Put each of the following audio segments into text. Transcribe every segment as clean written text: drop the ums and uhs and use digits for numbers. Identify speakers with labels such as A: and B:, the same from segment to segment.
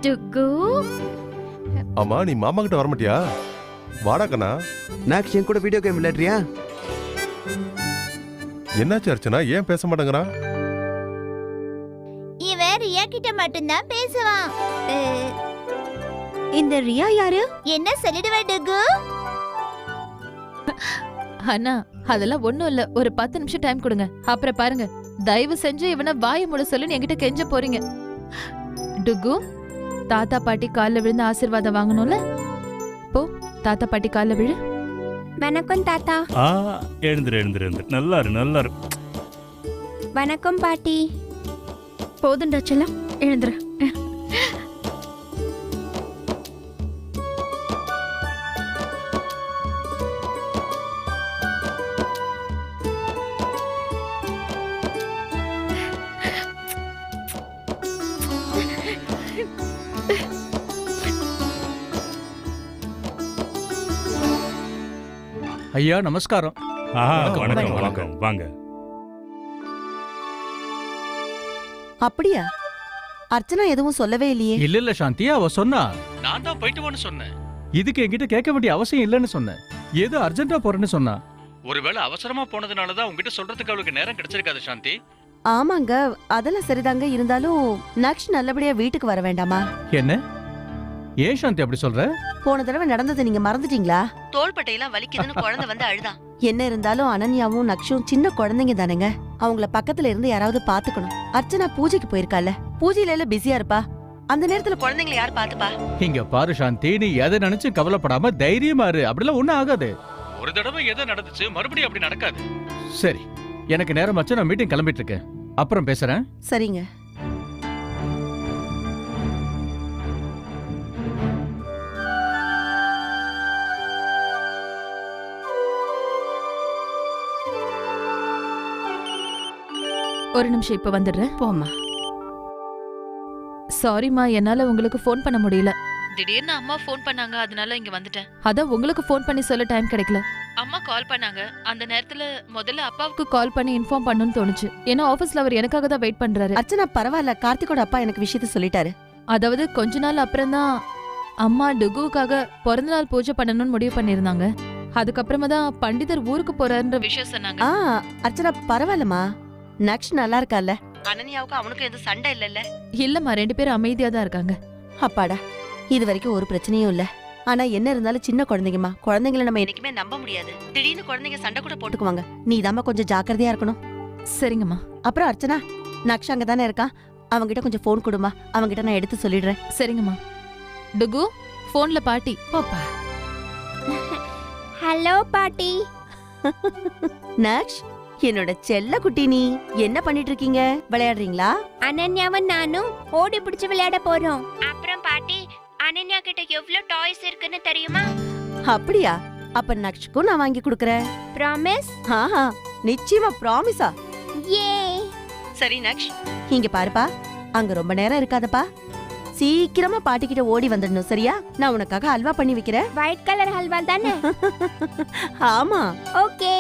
A: டுகு
B: ஆமா நீ மாமா கிட்ட வர மாட்டியா? வாடா கண்ணா.
C: நாக்ஷ் என் கூட வீடியோ கேம் விளையாடுறியா?
B: என்னாச்சு அர்ச்சனா, ஏன் பேச மாட்டேங்கறா?
D: இவன் ரியா கிட்ட மட்டும்தான் பேசுவான்.
A: இந்த ரியா யாரு?
D: என்ன சொல்லிடுவ டுகு?
E: அண்ணா அதெல்லாம் ஒண்ணும் இல்ல, ஒரு 10 நிமிஷம் டைம் கொடுங்க, அப்புறம் பாருங்க. தயவு செஞ்சு இவனை வாய மூட சொல்லுன்னு என்கிட்ட கெஞ்ச போறீங்க. டுகு, தாத்தா பாட்டி கால்ல விழுந்து ஆசீர்வாதம் வாங்கணும்ல, போ தாத்தா பாட்டி கால்ல விழு.
F: வணக்கம் தாத்தா.
G: எழுந்துரு எழுந்துரு எழுந்துரு, நல்லா இரு நல்லா இரு.
F: வணக்கம் பாட்டி.
A: போதுண்டா செல்லம், எழுந்துரு.
H: ஐயா நமஸ்காரம்.
G: வணக்கம் வணக்கம், வாங்க.
I: அப்படியா? அர்ச்சனா எதுவும் சொல்லவே இல்லையே.
H: இல்ல சாந்தி, அவ சொன்னா. நான் தான் போயிட்டு வான்னு சொன்னேன். இதுக்கு என்கிட்ட கேட்க வேண்டிய அவசியம் இல்லைன்னு சொன்னேன். ஏதோ அர்ஜென்ட்டா போறேன்னு சொன்னா. ஒருவேளை அவசரமா போனதுனாலதான் உங்ககிட்ட சொல்றதுக்கு அவளுக்கு நேரம் கிடைச்சிருக்காது சாந்தி.
I: ஆமாங்க, அதெல்லாம் சரிதாங்க. இருந்தாலும் நக்ஷ் நல்லபடியா வீட்டுக்கு வர வேண்டாமா?
H: என்ன ஏன் சாந்தி அப்படி சொல்ற?
I: போன தடவை நடந்ததை நீங்க மறந்துட்டீங்களா? தோள்பட்டையெல்லாம் வலிக்குதுன்னு குழந்தை வந்து அழுதான். என்ன இருந்தாலும் அனன்யாவும் நக்ஷும் சின்ன குழந்தைங்க தானேங்க. அவங்கள பக்கத்துல இருந்து யாராவது பாத்துக்கணும். அர்ச்சனா பூஜைக்கு போயிருக்கால, பூஜையில எல்லாம் பிஸியா இருப்பா. அந்த நேரத்துல குழந்தைங்களை யார் பாத்துப்பா?
H: இங்க பாரு சாந்தி, நீ எதை நினைச்சு கவலைப்படாம தைரியமா இரு. அப்படிலாம் ஒண்ணும் ஆகாது. ஒரு தடவை எதை நடந்துச்சு, மறுபடியும் அப்படி நடக்காது. சரி, எனக்கு நேரம் ஆச்சு, நான் மீட்டிங் கிளம்பிட்டு இருக்கேன். அப்புறம் பேசுறேன்.
I: சரிங்க.
E: ஒரு நிமிஷம், இப்ப வந்துடுறேன்.
I: போம்மா.
E: சாரிமா, என்னால உங்களுக்கு ஃபோன் பண்ண முடியல. திடீர்னு அம்மா ஃபோன் பண்ணாங்க, அதனால இங்க வந்துட்டேன். அதான் உங்களுக்கு ஃபோன் பண்ணி சொல்ல டைம் கிடைக்கல. அம்மா கால் பண்ணாங்க, அந்த நேரத்துல முதல்ல அப்பாவுக்கு கால் பண்ணி இன்ஃபார்ம் பண்ணணும்னு தோணுச்சு. ஏன்னா ஆபீஸ்ல அவர் எனக்காக தான் வெயிட் பண்றாரு.
I: அர்ச்சனா பரவாயில்ல, கார்த்திகோட அப்பா எனக்கு விஷயத்த சொல்லிட்டாரு.
E: அதாவது கொஞ்ச நாள் அப்புறம் தான் அம்மா டுகுவுக்காக பிறந்த நாள் பூஜை பண்ணணும்னு முடிவு பண்ணிருந்தாங்க. அதுக்கப்புறமா தான் பண்டிதர் ஊருக்கு போறாருன்ற விஷயம் சொன்னாங்க.
I: அர்ச்சனா பரவாயில்லமா, நக்ஷ் நல்லா இருக்கால. அனன்யாவுக்கு அவனுக்கு எதுவும் சண்டை இல்லல்ல?
E: இல்லம்மா, 2 பேரும் அமைதியா தான் இருக்காங்க.
I: அப்பாடா, இது வரைக்கும் ஒரு பிரச்சனையும் இல்ல. ஆனா என்ன இருந்தாலும் சின்ன குழந்தைங்கம்மா, குழந்தைங்களை நம்ம என்னைக்குமே நம்ப முடியாது. திடீர்னு குழந்தைங்க சண்டை கூட போட்டுக்குவாங்க. நீ தாம்மா கொஞ்சம் ஜாக்கிரதையா இருக்கணும்.
E: சரிங்கம்மா.
I: அப்புறம் அர்ச்சனா, நக்ஷ் அங்க தானே இருக்கான், அவங்கிட்ட கொஞ்சம் போன் கொடுமா. அவங்கிட்ட நான் எடுத்து சொல்லிடுறேன்.
E: சரிங்கம்மா. டுகு, போன்ல பாட்டி. பாப்பா.
F: ஹலோ பாட்டி.
I: நக்ஷ், என்னோட செல்ல குட்டி, நீ என்ன பண்ணிட்டு இருக்கீங்க? விளையாடுறீங்களா?
F: அனன்யாவும் நானும் ஓடி பிடிச்சு விளையாட போறோம். அப்புறம் பாட்டி, அனன்யா கிட்ட எவ்வளவு டாய்ஸ் இருக்குன்னு தெரியுமா?
I: அப்படியா? அப்ப நக்ஷ்க்கும் நான் வாங்கி கொடுக்கறேன்.
F: ப்ராமிஸ்?
I: ஆஹா, நிச்சயமா ப்ராமிஸா?
F: ஏ.
I: சரி நக்ஷ், இங்க பாருப்பா, அங்க ரொம்ப நேரம் இருக்காதப்பா. சீக்கிரமா பாட்டிக்கிட்ட ஓடி வந்துடணும், சரியா? நான் உனக்காக ஹல்வா பண்ணி வைக்கிறேன்.
F: ஒயிட் கலர் ஹல்வா தானே?
I: ஆமா.
F: ஓகே.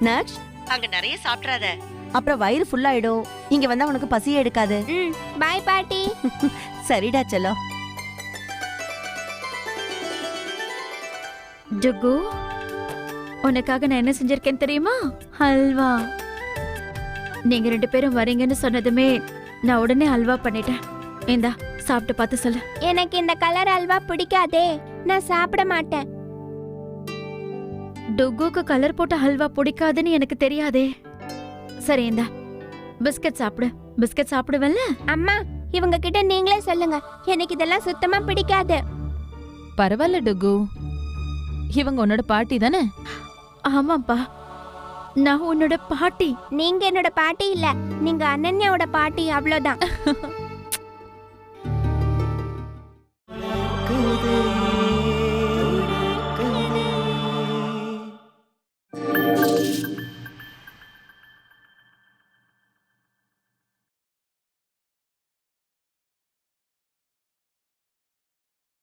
I: நக்ஷ், அங்க நிறைய சாப்பிட்றாத, அப்புறம் வயிறு ஃபுல் ஆயிடும். இங்க வந்தா உனக்கு பசியே எடுக்காது.
F: பை பாட்டி.
I: சரிடா செல்லம்.
A: டுகு, உனக்காக நான் என்ன செஞ்சிருக்கேன் தெரியுமா? ஹல்வா. நீங்க 2 பேரும் வரீங்கன்னு சொன்னதுமே நான் உடனே ஹல்வா பண்ணிட்டேன். இந்தா, சாப்பிட்டு பார்த்து சொல்லு.
F: எனக்கு இந்த கலர் அல்வா பிடிக்காதே, நான் சாப்பிட மாட்டேன்.
A: டுகுக்கு கலர் போட்ட ஹல்வா பிடிக்காதுன்னு எனக்கு தெரியாதே. சரி, இந்தா பிஸ்கட் சாப்பிடு. பிஸ்கட் சாப்பிடுவல்ல?
F: அம்மா, இவங்க கிட்ட நீங்களே சொல்லுங்க, எனக்கு இதெல்லாம் சுத்தமா பிடிக்காது.
E: பரவாயில்ல டுகு, இவங்க உன்னோட பாட்டி தானே?
A: ஆமாப்பா, நான் உன்னோட பாட்டி.
F: நீங்க என்னோட பாட்டி இல்ல, நீங்க அனன்யாவோட பாட்டி, அவ்வளவுதான்.